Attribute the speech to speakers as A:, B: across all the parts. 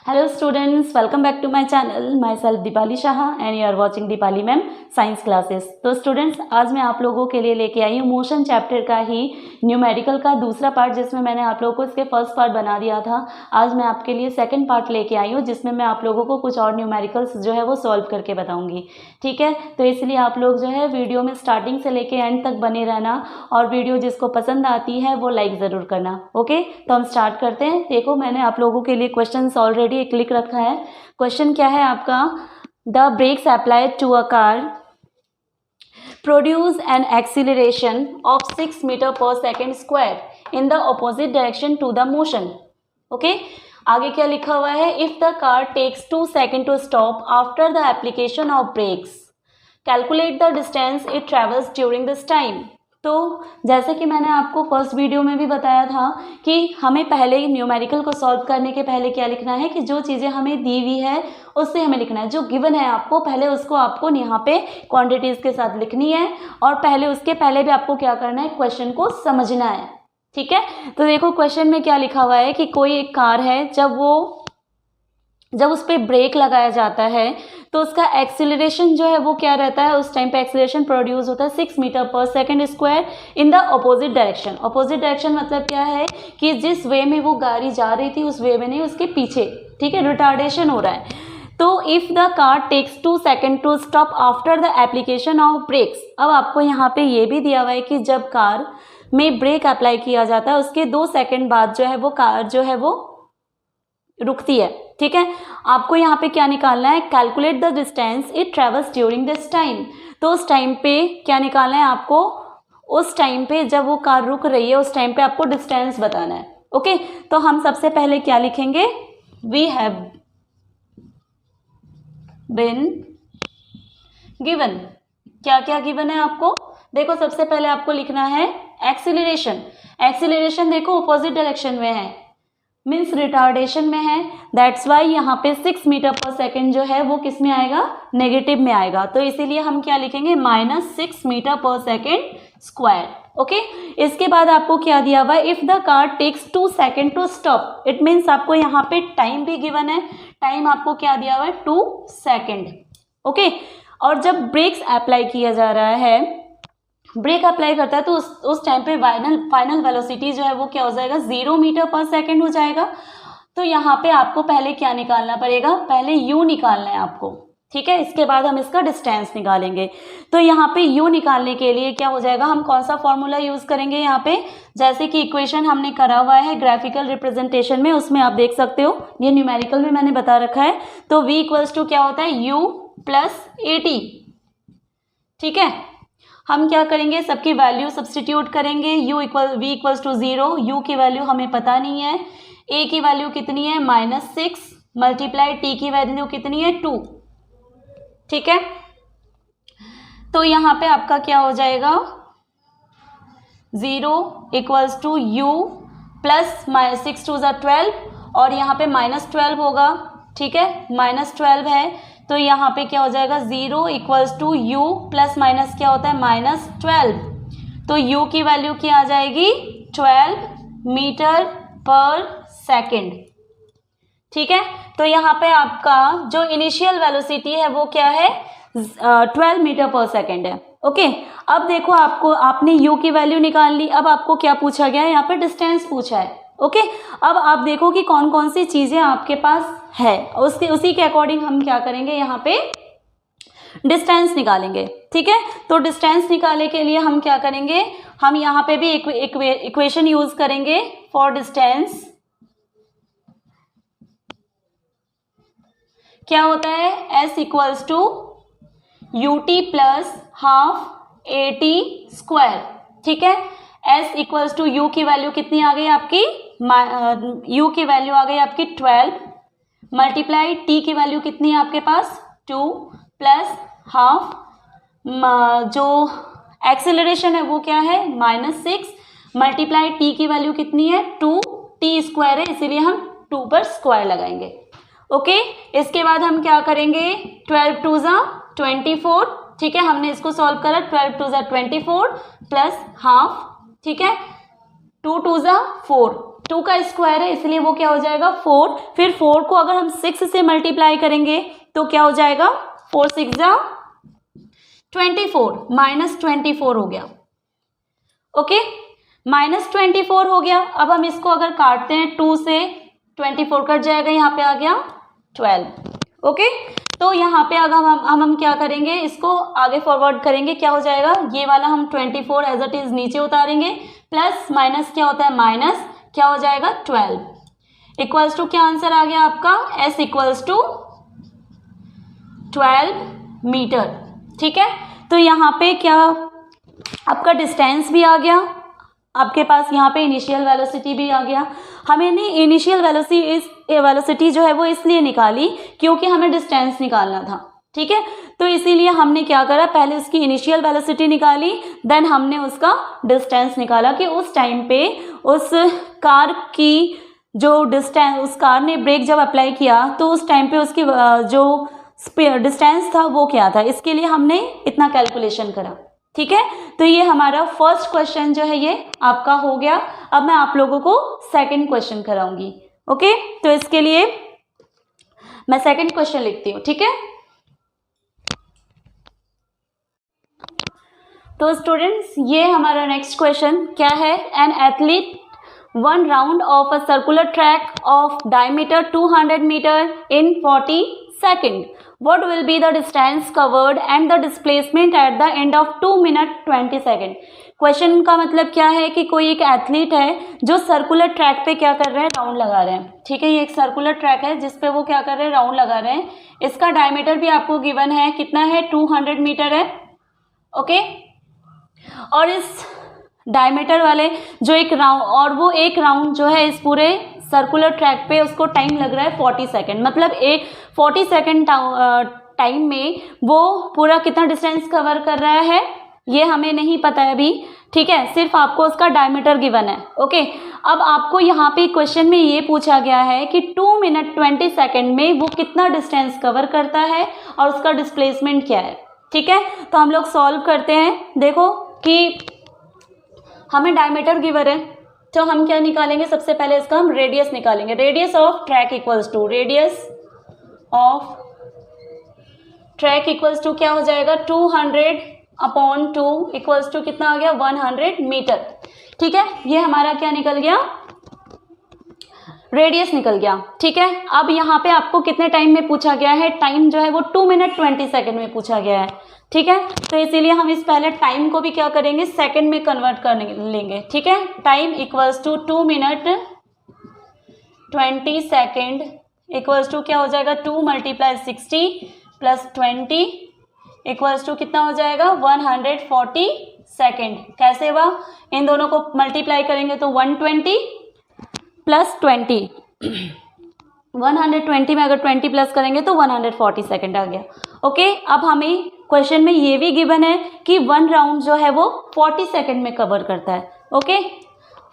A: Hello students, welcome back to my channel. Myself Deepali Shah and you are watching Deepali Ma'am science classes. तो students, आज मैं आप लोगों के लिए लेके आई हूँ मोशन चैप्टर का ही न्यूमेरिकल का दूसरा पार्ट, जिसमें मैंने आप लोगों को इसके फर्स्ट पार्ट बना दिया था। आज मैं आपके लिए सेकंड पार्ट लेके आई हूँ, जिसमें मैं आप लोगों को कुछ और न्यूमेरिकल्स जो है वो सॉल्व करके बताऊँगी। ठीक है, तो इसलिए आप लोग जो है वीडियो में स्टार्टिंग से लेके एंड तक बने रहना, और वीडियो जिसको पसंद आती है वो लाइक ज़रूर करना। ओके, तो हम स्टार्ट करते हैं। देखो, मैंने आप लोगों के लिए क्वेश्चन ऑलरेडी एक लिख रखा है। क्वेश्चन क्या है आपका? The brakes applied to a car produce an acceleration of 6 meter per second square in the opposite direction to the motion. Okay, आगे क्या लिखा हुआ है? If the car takes 2 seconds to stop after the application of brakes, calculate the distance it travels during this time. तो जैसे कि मैंने आपको फर्स्ट वीडियो में भी बताया था कि हमें पहले न्यूमेरिकल को सॉल्व करने के पहले क्या लिखना है कि जो चीज़ें हमें दी हुई है उससे हमें लिखना है। जो गिवन है आपको पहले उसको आपको यहाँ पे क्वांटिटीज़ के साथ लिखनी है, और पहले उसके पहले भी आपको क्या करना है, क्वेश्चन को समझना है। ठीक है, तो देखो क्वेश्चन में क्या लिखा हुआ है कि कोई एक कार है, जब उस पर ब्रेक लगाया जाता है तो उसका एक्सीलरेशन जो है वो क्या रहता है, उस टाइम पे एक्सीलरेशन प्रोड्यूस होता है 6 मीटर पर second square in the opposite direction. Opposite direction मतलब क्या है कि जिस वे में वो गाड़ी जा रही थी उस वे में नहीं, उसके पीछे। ठीक है, रिटार्डेशन हो रहा है। तो if the car takes 2 second to stop after the application of brakes. अब आपको यहाँ पे ये भी दिया हुआ है कि जब कार में ब्रेक अप्लाई किया जाता है उसके 2 सेकेंड बाद जो है वो कार जो है वो रुकती है। ठीक है, आपको यहाँ पे क्या निकालना है? Calculate the distance it travels during this time. तो उस टाइम पे क्या निकालना है आपको? उस टाइम पे जब वो कार रुक रही है उस टाइम पे आपको डिस्टेंस बताना है। ओके, तो हम सबसे पहले क्या लिखेंगे? We have been given. क्या क्या गिवन है आपको? देखो, सबसे पहले आपको लिखना है एक्सीलरेशन। एक्सीलरेशन देखो अपोजिट डायरेक्शन में है, मीन्स रिटार्डेशन में है। दैट्स वाई यहाँ पे 6 मीटर पर सेकेंड जो है वो किस में आएगा? नेगेटिव में आएगा। तो इसीलिए हम क्या लिखेंगे? -6 मीटर पर सेकेंड स्क्वायर। ओके, इसके बाद आपको क्या दिया हुआ है? If the car takes 2 second to stop, it means आपको यहाँ पे टाइम भी गिवन है। टाइम आपको क्या दिया हुआ है? 2 सेकेंड। ओके, और जब ब्रेक्स अप्लाई किया जा रहा है, ब्रेक अप्लाई करता है तो उस टाइम पे फाइनल वेलोसिटी जो है वो क्या हो जाएगा? 0 मीटर पर सेकेंड हो जाएगा। तो यहाँ पे आपको पहले क्या निकालना पड़ेगा? पहले u निकालना है आपको। ठीक है, इसके बाद हम इसका डिस्टेंस निकालेंगे। तो यहाँ पे u निकालने के लिए क्या हो जाएगा? हम कौन सा फॉर्मूला यूज करेंगे यहाँ पे? जैसे कि इक्वेशन हमने करा हुआ है ग्राफिकल रिप्रेजेंटेशन में, उसमें आप देख सकते हो, ये न्यूमेरिकल में मैंने बता रखा है। तो v इक्वल्स टू क्या होता है? u plus at। ठीक है, हम क्या करेंगे? सबकी वैल्यू सब्सटीट्यूट करेंगे। v इक्वल्स टू 0, u की वैल्यू हमें पता नहीं है, a की वैल्यू कितनी है? -6 मल्टीप्लाई t की वैल्यू कितनी है? 2। ठीक है, तो यहाँ पे आपका क्या हो जाएगा? 0 इक्वल्स टू u प्लस 6 2 12, और यहाँ पे -12 होगा। ठीक है, -12 है तो यहाँ पे क्या हो जाएगा? 0 equals to u plus minus क्या होता है? -12। तो u की वैल्यू क्या आ जाएगी? 12 मीटर पर सेकेंड। ठीक है, तो यहाँ पे आपका जो इनिशियल वेलोसिटी है वो क्या है? 12 मीटर पर सेकेंड है। ओके, अब देखो, आपने u की वैल्यू निकाल ली। अब आपको क्या पूछा गया है? यहाँ पे डिस्टेंस पूछा है। ओके, अब आप देखो कि कौन कौन सी चीजें आपके पास है, उसी के अकॉर्डिंग हम क्या करेंगे? यहाँ पे डिस्टेंस निकालेंगे। ठीक है, तो डिस्टेंस निकालने के लिए हम क्या करेंगे? हम यहाँ पे भी इक्वेशन यूज करेंगे फॉर डिस्टेंस। क्या होता है? s equals to ut plus half at square. ठीक है, s इक्वल्स टू u की वैल्यू कितनी आ गई आपकी? u की वैल्यू आ गई आपकी 12 मल्टीप्लाई t की वैल्यू कितनी है आपके पास? 2 प्लस हाफ, जो एक्सेलरेशन है वो क्या है? -6 मल्टीप्लाई t की वैल्यू कितनी है? 2, t स्क्वायर है इसीलिए हम 2 पर स्क्वायर लगाएंगे। ओके, इसके बाद हम क्या करेंगे? 12 2 ज़ा 24। ठीक है, हमने इसको सॉल्व करा। 12 2 ज़ा 24 प्लस हाफ। ठीक है, 2 2 ज़ा 4, 2 का स्क्वायर है इसलिए वो क्या हो जाएगा 4। फिर 4 को अगर हम 6 से मल्टीप्लाई करेंगे तो क्या हो जाएगा 4 6 जा 24, -24 हो गया। ओके, -24 हो गया। अब हम इसको अगर काटते हैं 2 से 24 कट जाएगा, यहाँ पे आ गया 12। ओके, तो यहाँ पे अगर हम क्या करेंगे, इसको आगे फॉरवर्ड करेंगे, क्या हो जाएगा ये वाला हम 24 एज इट इज नीचे उतारेंगे, प्लस माइनस क्या होता है माइनस, क्या हो जाएगा 12 इक्वल्स टू क्या आंसर आ गया आपका s इक्वल्स टू 12 मीटर। ठीक है, तो यहाँ पे क्या आपका डिस्टेंस भी आ गया, आपके पास यहाँ पे इनिशियल वेलोसिटी भी आ गया। हमें ने इनिशियल वेलोसिटी जो है वो इसलिए निकाली क्योंकि हमें डिस्टेंस निकालना था। ठीक है, तो इसीलिए हमने क्या करा, पहले उसकी इनिशियल वेलोसिटी निकाली, देन हमने उसका डिस्टेंस निकाला कि उस टाइम पे उस कार की जो डिस्टेंस, उस कार ने ब्रेक जब अप्लाई किया तो उस टाइम पे उसकी जो डिस्टेंस था वो क्या था, इसके लिए हमने इतना कैलकुलेशन करा। ठीक है, तो ये हमारा फर्स्ट क्वेश्चन जो है ये आपका हो गया। अब मैं आप लोगों को सेकंड क्वेश्चन कराऊंगी। ओके, तो इसके लिए मैं सेकंड क्वेश्चन लिखती हूँ। ठीक है, तो स्टूडेंट्स ये हमारा नेक्स्ट क्वेश्चन क्या है, an athlete one round of a circular track of diameter 200 metre in 40 second, what will be the distance covered and the displacement at the end of 2 minute 20 second. Question का मतलब क्या है कि कोई एक athlete है जो सर्कुलर ट्रैक पे क्या कर रहे हैं, राउंड लगा रहे हैं। ठीक है, ये एक सर्कुलर ट्रैक है जिस पे वो क्या कर रहे हैं, राउंड लगा रहे हैं। इसका डायमीटर भी आपको गिवन है, कितना है 200 मीटर है। ओके, और इस डायमीटर वाले जो एक राउंड, और वो एक राउंड जो है इस पूरे सर्कुलर ट्रैक पे उसको टाइम लग रहा है 40 सेकेंड, मतलब एक 40 सेकेंड टाइम में वो पूरा कितना डिस्टेंस कवर कर रहा है ये हमें नहीं पता है अभी। ठीक है, सिर्फ आपको उसका डायमीटर गिवन है। ओके, अब आपको यहाँ पे क्वेश्चन में ये पूछा गया है कि 2 मिनट 20 सेकेंड में वो कितना डिस्टेंस कवर करता है और उसका डिस्प्लेसमेंट क्या है। ठीक है, तो हम लोग सॉल्व करते हैं। देखो कि हमें डायमीटर गिवन है तो हम क्या निकालेंगे, सबसे पहले इसका हम रेडियस निकालेंगे। Radius of track equals to, radius of track equals to क्या हो जाएगा 200/2 इक्वल्स टू कितना आ गया 100 मीटर। ठीक है, ये हमारा क्या निकल गया, रेडियस निकल गया। ठीक है, अब यहाँ पे आपको कितने टाइम में पूछा गया है, टाइम जो है वो 2 मिनट 20 सेकेंड में पूछा गया है। ठीक है, तो इसीलिए हम इस पहले टाइम को भी क्या करेंगे, सेकंड में कन्वर्ट कर लेंगे। ठीक है, time equals to 2 minute 20 second equals to क्या हो जाएगा 2 × 60 + 20 इक्वल्स टू कितना हो जाएगा 140 सेकेंड। कैसे हुआ, इन दोनों को मल्टीप्लाई करेंगे तो 120 + 20 120 में अगर 20 प्लस करेंगे तो 140 सेकेंड आ गया। ओके, अब हमें क्वेश्चन में ये भी गिवन है कि 1 राउंड जो है वो 40 सेकेंड में कवर करता है। Okay,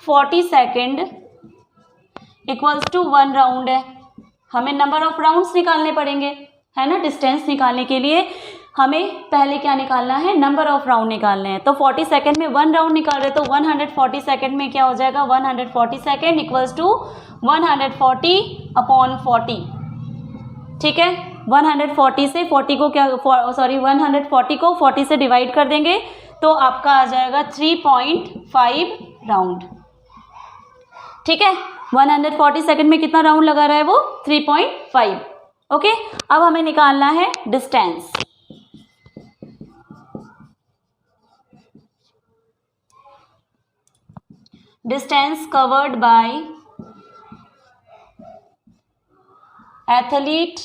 A: 40 second equals to 1 round है। हमें नंबर ऑफ राउंड्स निकालने पड़ेंगे, है ना। डिस्टेंस निकालने के लिए हमें पहले क्या निकालना है, नंबर ऑफ राउंड निकालने हैं। तो 40 सेकेंड में 1 राउंड निकाल रहे तो 140 सेकेंड में क्या हो जाएगा 140 सेकेंड इक्वल्स टू 140/40। ठीक है, 140 से 40 को क्या 140 को 40 से डिवाइड कर देंगे तो आपका आ जाएगा 3.5 राउंड। ठीक है, 140 सेकेंड में कितना राउंड लगा रहा है वो 3.5। ओके, अब हमें निकालना है distance. Distance covered by athlete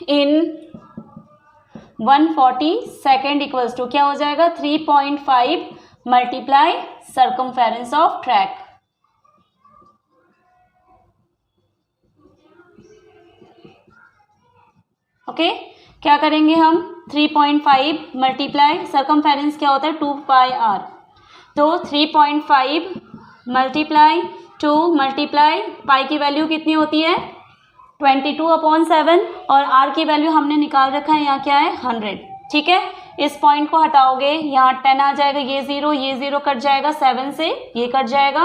A: in 140 second equals to क्या हो जाएगा 3.5 multiply circumference of track. Okay, क्या करेंगे हम 3.5 मल्टीप्लाई सर्कमफेरेंस क्या होता है 2πr, तो 3.5 मल्टीप्लाई 2 मल्टीप्लाई पाई की वैल्यू कितनी होती है 22/7 और r की वैल्यू हमने निकाल रखा है यहाँ क्या है 100। ठीक है, इस पॉइंट को हटाओगे, यहाँ 10 आ जाएगा, ये 0 कट जाएगा 7 से, ये कट जाएगा।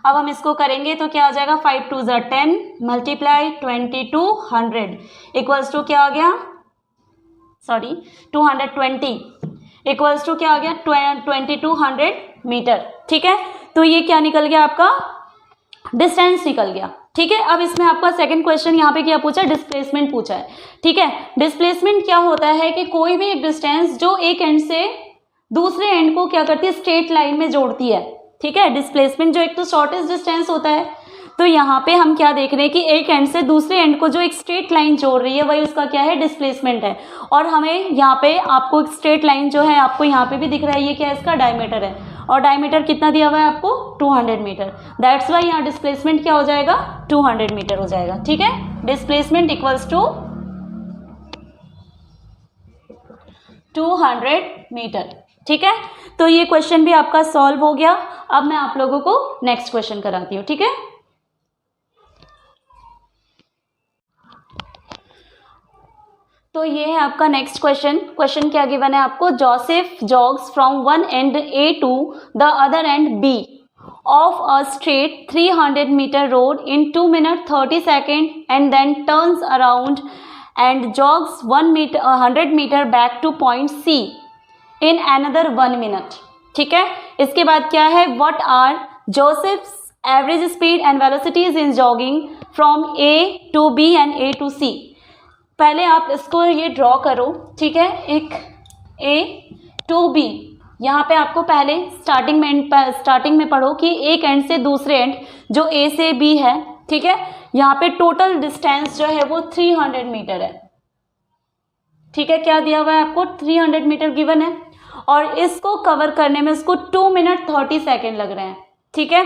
A: अब हम इसको करेंगे तो क्या आ जाएगा, 5 2 ज़ा 10 मल्टीप्लाई 22 100 इक्वल्स टू क्या आ गया, सॉरी 220 इक्वल्स टू क्या आ गया, 2200 मीटर। ठीक है, तो ये क्या निकल गया, आपका डिस्टेंस निकल गया। ठीक है, अब इसमें आपका सेकंड क्वेश्चन यहाँ पे क्या पूछा है, डिस्प्लेसमेंट पूछा है। ठीक है, डिस्प्लेसमेंट क्या होता है कि कोई भी एक डिस्टेंस जो एक एंड से दूसरे एंड को क्या करती है, स्ट्रेट लाइन में जोड़ती है। ठीक है, डिस्प्लेसमेंट जो एक तो शॉर्टेस्ट डिस्टेंस होता है, तो यहाँ पे हम क्या देख रहे हैं कि एक एंड से दूसरे एंड को जो एक स्ट्रेट लाइन जोड़ रही है वही उसका क्या है, डिस्प्लेसमेंट है। और हमें यहाँ पे आपको एक स्ट्रेट लाइन जो है आपको यहाँ पे भी दिख रहा है, ये क्या है, इसका डायमीटर है, और डायमीटर कितना दिया हुआ है आपको, 200 मीटर। दैट्स वाई यहाँ डिस्प्लेसमेंट क्या हो जाएगा, 200 मीटर हो जाएगा। ठीक है, डिस्प्लेसमेंट इक्वल्स टू 200 मीटर। ठीक है, तो ये क्वेश्चन भी आपका सॉल्व हो गया। अब मैं आप लोगों को नेक्स्ट क्वेश्चन कराती हूँ। ठीक है, तो ये है आपका नेक्स्ट क्वेश्चन। क्वेश्चन क्या गिवन है आपको, Joseph jogs from one end A to the other end B of a straight 300 metre road in 2 minutes 30 seconds and then turns around and jogs 100 metre back to point C in another 1 minute। ठीक है, इसके बाद क्या है, what are Joseph's average speed and velocities in jogging from A to B and A to सी। पहले आप इसको ये ड्रॉ करो। ठीक है, एक ए टू बी, यहाँ पे आपको पहले स्टार्टिंग में पढ़ो कि एक एंड से दूसरे एंड जो ए से बी है, ठीक है, यहाँ पे टोटल डिस्टेंस जो है वो 300 मीटर है। ठीक है, क्या दिया हुआ है आपको, 300 मीटर गिवन है, और इसको कवर करने में इसको 2 minutes 30 seconds लग रहे हैं। ठीक है,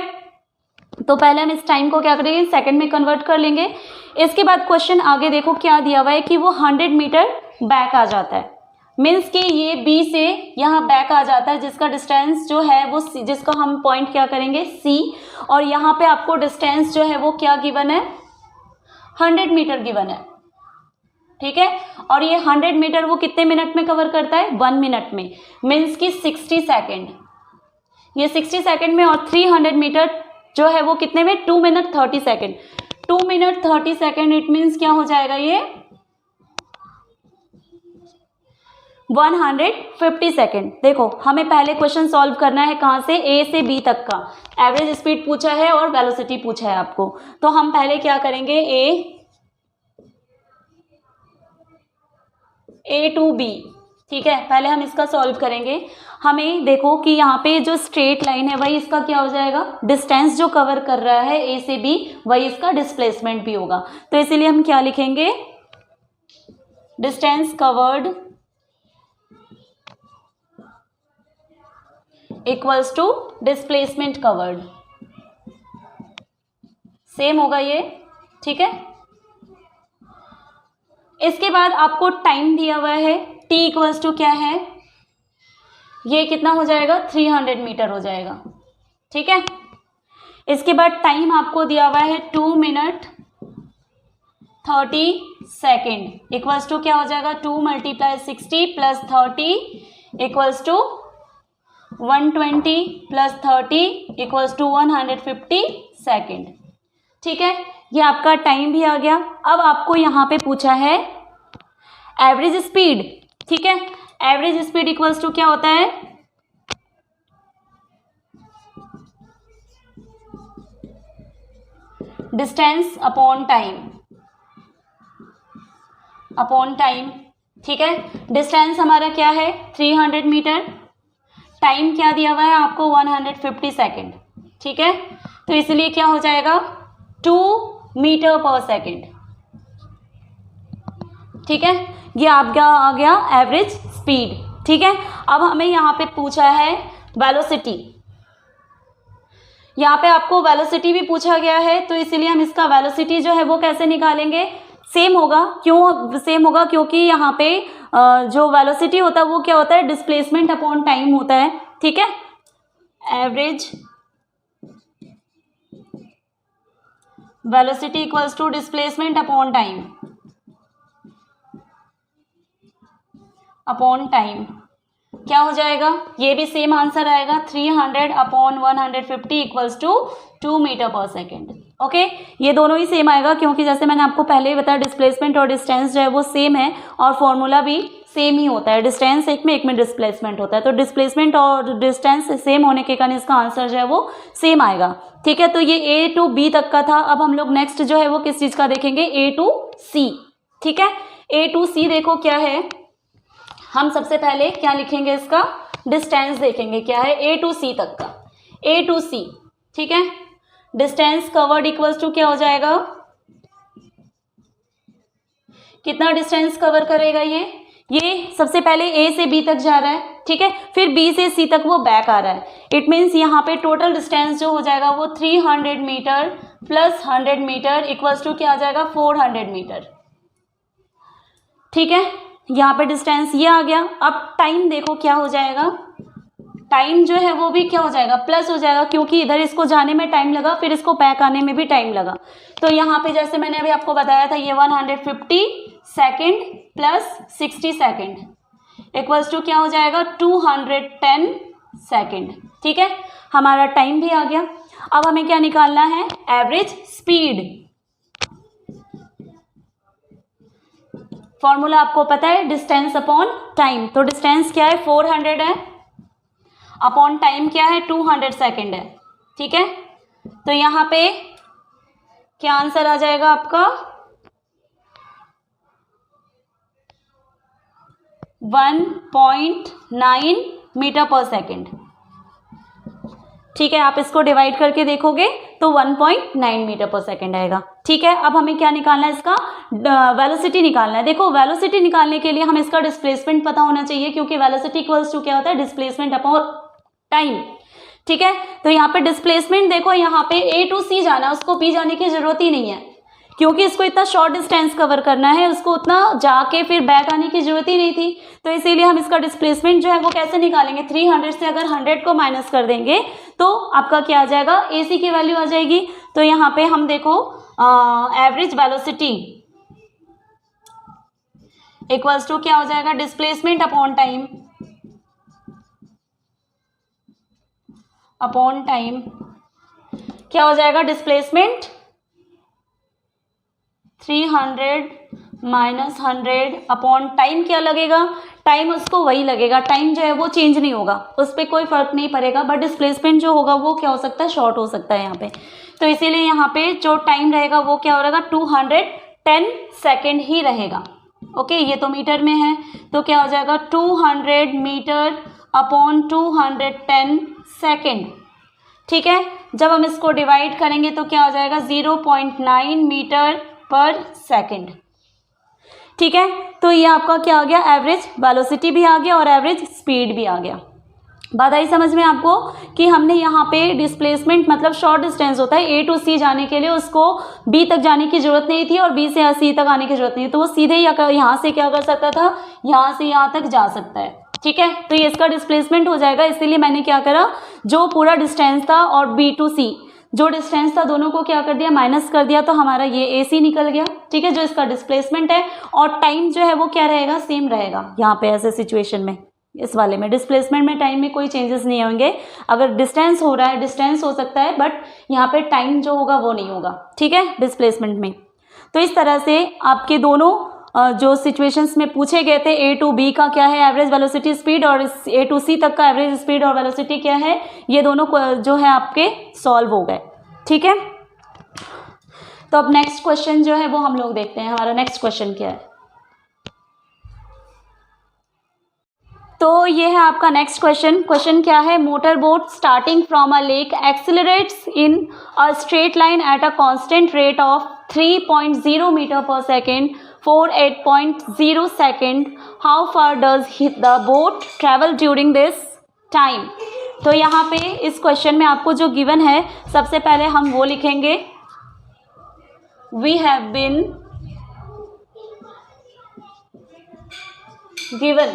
A: तो पहले हम इस टाइम को क्या करेंगे, सेकंड में कन्वर्ट कर लेंगे। इसके बाद क्वेश्चन आगे देखो क्या दिया हुआ है कि वो 100 मीटर बैक आ जाता है, मीन्स कि ये बी से यहाँ बैक आ जाता है, जिसका डिस्टेंस जो है वो जिसको हम पॉइंट क्या करेंगे, सी, और यहाँ पे आपको डिस्टेंस जो है वो क्या गिवन है, 100 मीटर गिवन है। ठीक है, और ये 100 मीटर वो कितने मिनट में कवर करता है, 1 मिनट में, मीन्स कि 60 सेकेंड, ये 60 सेकेंड में, और 300 मीटर जो है वो कितने में, 2 minutes 30 seconds, 2 minutes 30 seconds, it means क्या हो जाएगा, ये 150 सेकेंड। देखो हमें पहले क्वेश्चन सॉल्व करना है कहाँ से, ए से बी तक का, एवरेज स्पीड पूछा है और वेलोसिटी पूछा है आपको, तो हम पहले क्या करेंगे, ए टू बी। ठीक है, पहले हम इसका सॉल्व करेंगे। हमें देखो कि यहाँ पे जो स्ट्रेट लाइन है वही इसका क्या हो जाएगा, डिस्टेंस जो कवर कर रहा है ए से बी वही इसका डिस्प्लेसमेंट भी होगा, तो इसीलिए हम क्या लिखेंगे, distance covered equals to displacement covered, same होगा ये। ठीक है, इसके बाद आपको टाइम दिया हुआ है, t इक्वल्स टू क्या है, ये कितना हो जाएगा, 300 मीटर हो जाएगा। ठीक है, इसके बाद टाइम आपको दिया हुआ है 2 minutes 30 seconds इक्वल्स टू क्या हो जाएगा, 2 × 60 + 30 equals to 120 + 30 equals to 150 second. ठीक है, ये आपका टाइम भी आ गया। अब आपको यहाँ पे पूछा है एवरेज स्पीड। ठीक है, एवरेज स्पीड इक्वल्स टू क्या होता है, डिस्टेंस अपॉन टाइम। ठीक है, डिस्टेंस हमारा क्या है, 300 मीटर, टाइम क्या दिया हुआ है आपको, 150 सेकेंड। ठीक है, तो इसलिए क्या हो जाएगा, 2 मीटर पर सेकेंड। ठीक है, ये आपका आ गया एवरेज स्पीड। ठीक है, अब हमें यहाँ पे पूछा है वेलोसिटी, यहाँ पे आपको वेलोसिटी भी पूछा गया है, तो इसीलिए हम इसका वेलोसिटी जो है वो कैसे निकालेंगे, सेम होगा। क्यों सेम होगा, क्योंकि यहाँ पे जो वेलोसिटी होता है वो क्या होता है, डिस्प्लेसमेंट अपॉन टाइम होता है। ठीक है, average velocity equals to displacement upon time. क्या हो जाएगा, ये भी सेम आंसर आएगा 300/150 इक्वल्स टू 2 मीटर पर सेकेंड। ओके, ये दोनों ही सेम आएगा क्योंकि जैसे मैंने आपको पहले ही बताया डिस्प्लेसमेंट और डिस्टेंस जो है वो सेम है और फॉर्मूला भी सेम ही होता है। डिस्टेंस एक में डिस्प्लेसमेंट होता है, तो डिस्प्लेसमेंट और डिस्टेंस सेम होने के कारण इसका आंसर जो है वो सेम आएगा। ठीक है, तो ये ए टू बी तक का था। अब हम लोग नेक्स्ट जो है वो किस चीज़ का देखेंगे, ए टू सी। ठीक है, ए टू सी देखो क्या है, हम सबसे पहले क्या लिखेंगे, इसका डिस्टेंस देखेंगे क्या है ए टू सी तक का, ए टू सी। ठीक है, डिस्टेंस कवर्ड इक्वल्स टू क्या हो जाएगा, कितना डिस्टेंस कवर करेगा ये सबसे पहले ए से बी तक जा रहा है। ठीक है, फिर बी से सी तक वो बैक आ रहा है। इट मीन्स यहाँ पे टोटल डिस्टेंस जो हो जाएगा वो 300 metre plus 100 metre equals to क्या आ जाएगा 400 मीटर। ठीक है, यहाँ पे डिस्टेंस ये आ गया। अब टाइम देखो क्या हो जाएगा, टाइम जो है वो भी क्या हो जाएगा, प्लस हो जाएगा, क्योंकि इधर इसको जाने में टाइम लगा, फिर इसको बैक आने में भी टाइम लगा। तो यहाँ पे जैसे मैंने अभी आपको बताया था, ये 150 second plus 60 second equals to क्या हो जाएगा 210 सेकेंड। ठीक है, हमारा टाइम भी आ गया। अब हमें क्या निकालना है, एवरेज स्पीड। फॉर्मूला आपको पता है, डिस्टेंस अपॉन टाइम। तो डिस्टेंस क्या है 400 है, अपॉन टाइम क्या है 200 सेकेंड है। ठीक है, तो यहाँ पे क्या आंसर आ जाएगा आपका 1.9 मीटर पर सेकेंड। ठीक है, आप इसको डिवाइड करके देखोगे तो 1.9 मीटर पर सेकेंड आएगा। ठीक है, अब हमें क्या निकालना है, इसका वेलोसिटी निकालना है। देखो वेलोसिटी निकालने के लिए हमें इसका डिस्प्लेसमेंट पता होना चाहिए, क्योंकि वेलोसिटी इक्वल्स टू क्या होता है, डिस्प्लेसमेंट अपॉन टाइम। ठीक है, तो यहाँ पे डिस्प्लेसमेंट देखो, यहाँ पे ए टू सी जाना, उसको बी जाने की जरूरत ही नहीं है, क्योंकि इसको इतना शॉर्ट डिस्टेंस कवर करना है, उसको उतना जाके फिर बैक आने की जरूरत ही नहीं थी। तो इसीलिए हम इसका डिस्प्लेसमेंट जो है वो कैसे निकालेंगे, 300 से अगर 100 को माइनस कर देंगे तो आपका क्या आ जाएगा, ए सी की वैल्यू आ जाएगी। तो यहाँ पे हम देखो एवरेज वेलोसिटी इक्वल्स टू क्या हो जाएगा, displacement upon time, upon time क्या हो जाएगा, डिस्प्लेसमेंट 300 माइनस 100 अपॉन टाइम क्या लगेगा, टाइम उसको वही लगेगा, टाइम जो है वो चेंज नहीं होगा, उस पर कोई फर्क नहीं पड़ेगा, बट डिस्प्लेसमेंट जो होगा वो क्या हो सकता है, शॉर्ट हो सकता है यहाँ पे। तो इसीलिए यहाँ पे जो टाइम रहेगा वो क्या हो रहेगा 210 सेकेंड ही रहेगा। ओके, ये तो मीटर में है, तो क्या हो जाएगा 200 मीटर अपॉन 210 सेकेंड। ठीक है, जब हम इसको डिवाइड करेंगे तो क्या हो जाएगा 0.9 मीटर पर सेकेंड। ठीक है, तो ये आपका क्या आ गया, एवरेज वेलोसिटी भी आ गया और एवरेज स्पीड भी आ गया। बात आई समझ में आपको कि हमने यहाँ पे डिस्प्लेसमेंट मतलब शॉर्ट डिस्टेंस होता है, ए टू सी जाने के लिए उसको बी तक जाने की जरूरत नहीं थी और बी से सी तक आने की जरूरत नहीं, तो वो सीधे यहाँ से क्या कर सकता था, यहाँ से यहाँ तक जा सकता है। ठीक है, तो ये इसका डिस्प्लेसमेंट हो जाएगा। इसीलिए मैंने क्या करा, जो पूरा डिस्टेंस था और बी टू सी जो डिस्टेंस था दोनों को क्या कर दिया, माइनस कर दिया, तो हमारा ये ए सी निकल गया। ठीक है, जो इसका डिस्प्लेसमेंट है और टाइम जो है वो क्या रहेगा, सेम रहेगा। यहाँ पे ऐसे सिचुएशन में, इस वाले में डिस्प्लेसमेंट में टाइम में कोई चेंजेस नहीं होंगे। अगर डिस्टेंस हो रहा है, डिस्टेंस हो सकता है, बट यहाँ पे टाइम जो होगा वो नहीं होगा। ठीक है, डिस्प्लेसमेंट में। तो इस तरह से आपके दोनों जो सिचुएशंस में पूछे गए थे, ए टू बी का क्या है एवरेज वेलोसिटी स्पीड और ए टू सी तक का एवरेज स्पीड और वेलोसिटी क्या है, ये दोनों जो है आपके सॉल्व हो गए। ठीक है, तो अब नेक्स्ट क्वेश्चन जो है वो हम लोग देखते हैं, हमारा नेक्स्ट क्वेश्चन क्या है। तो ये है आपका नेक्स्ट क्वेश्चन। क्वेश्चन क्या है, motor boat starting from a lake accelerates in a straight line at a constant rate of 3.0 metre पर second for 8.0 second. How far does the boat travel during this time? तो यहाँ पे इस question में आपको जो गिवन है, सबसे पहले हम वो लिखेंगे, we have been given।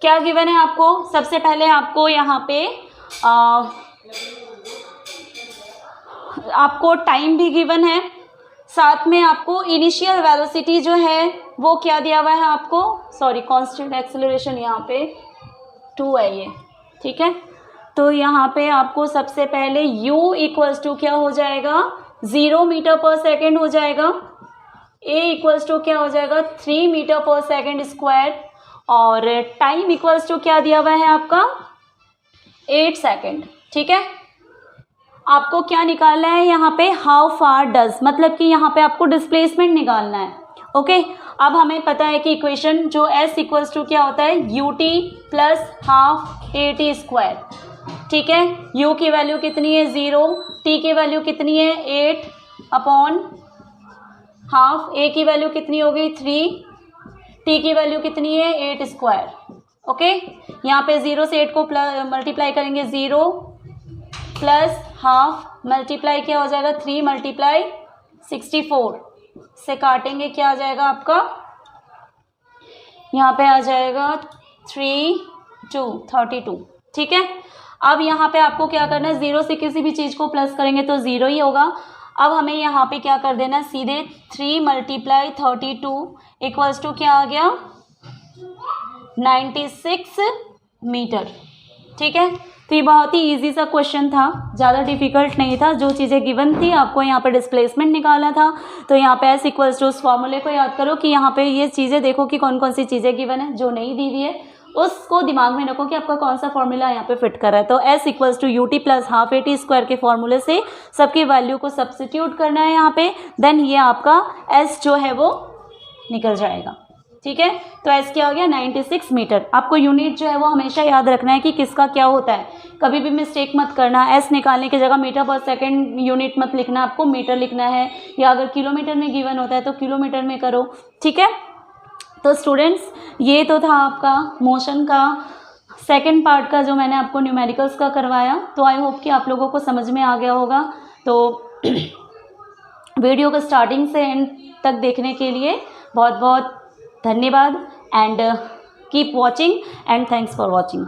A: क्या गिवन है आपको, सबसे पहले आपको यहाँ पे आपको टाइम भी गिवन है, साथ में आपको इनिशियल वेलोसिटी जो है वो क्या दिया हुआ है आपको, सॉरी कांस्टेंट एक्सेलरेशन यहाँ पे 2 है ये, ठीक है। तो यहाँ पे आपको सबसे पहले u इक्वल्स टू क्या हो जाएगा, 0 मीटर पर सेकेंड हो जाएगा, a इक्वल्स टू क्या हो जाएगा 3 मीटर पर सेकेंड स्क्वायर, और टाइम इक्वल्स टू क्या दिया हुआ है आपका 8 सेकेंड, ठीक है। आपको क्या निकालना है यहाँ पे, हाउ फार डज, मतलब कि यहाँ पे आपको डिस्प्लेसमेंट निकालना है, ओके। अब हमें पता है कि इक्वेशन जो s इक्वल्स टू क्या होता है ut plus half at square, ठीक है। u की वैल्यू कितनी है 0, t की वैल्यू कितनी है 8 अपॉन हाफ, a की वैल्यू कितनी हो गई 3, t की वैल्यू कितनी है 8 स्क्वायर, ओके। यहाँ पे 0 से 8 को मल्टीप्लाई करेंगे 0 प्लस हाफ मल्टीप्लाई क्या हो जाएगा 3 मल्टीप्लाई 64 से काटेंगे, क्या आ जाएगा आपका, यहाँ पे आ जाएगा 3 2 32, ठीक है। अब यहाँ पे आपको क्या करना है, 0 से किसी भी चीज़ को प्लस करेंगे तो 0 ही होगा। अब हमें यहाँ पे क्या कर देना है, सीधे 3 मल्टीप्लाई 32 इक्वल्स टू क्या आ गया 96 मीटर, ठीक है। तो ये बहुत ही इजी सा क्वेश्चन था, ज़्यादा डिफिकल्ट नहीं था। जो चीज़ें गिवन थी आपको यहाँ पे डिस्प्लेसमेंट निकालना था, तो यहाँ पे s इक्वल्स टू उस फॉर्मूले को याद करो कि यहाँ पे ये चीज़ें देखो कि कौन कौन सी चीज़ें गिवन है, जो नहीं दी हुई है उसको दिमाग में रखो कि आपका कौन सा फॉर्मूला यहाँ पे फिट कर रहा है। तो s equals to ut plus half at square के फॉर्मूले से सबकी वैल्यू को सब्स्टिट्यूट करना है यहाँ पे, देन ये आपका s जो है वो निकल जाएगा, ठीक है। तो s क्या हो गया 96 मीटर। आपको यूनिट जो है वो हमेशा याद रखना है कि किसका क्या होता है, कभी भी मिस्टेक मत करना। s निकालने की जगह मीटर पर सेकंड यूनिट मत लिखना, आपको मीटर लिखना है, या अगर किलोमीटर में गिवन होता है तो किलोमीटर में करो, ठीक है। तो स्टूडेंट्स ये तो था आपका मोशन का सेकंड पार्ट का जो मैंने आपको न्यूमेरिकल्स का करवाया। तो आई होप कि आप लोगों को समझ में आ गया होगा। तो वीडियो को स्टार्टिंग से एंड तक देखने के लिए बहुत बहुत धन्यवाद and keep watching and thanks for watching.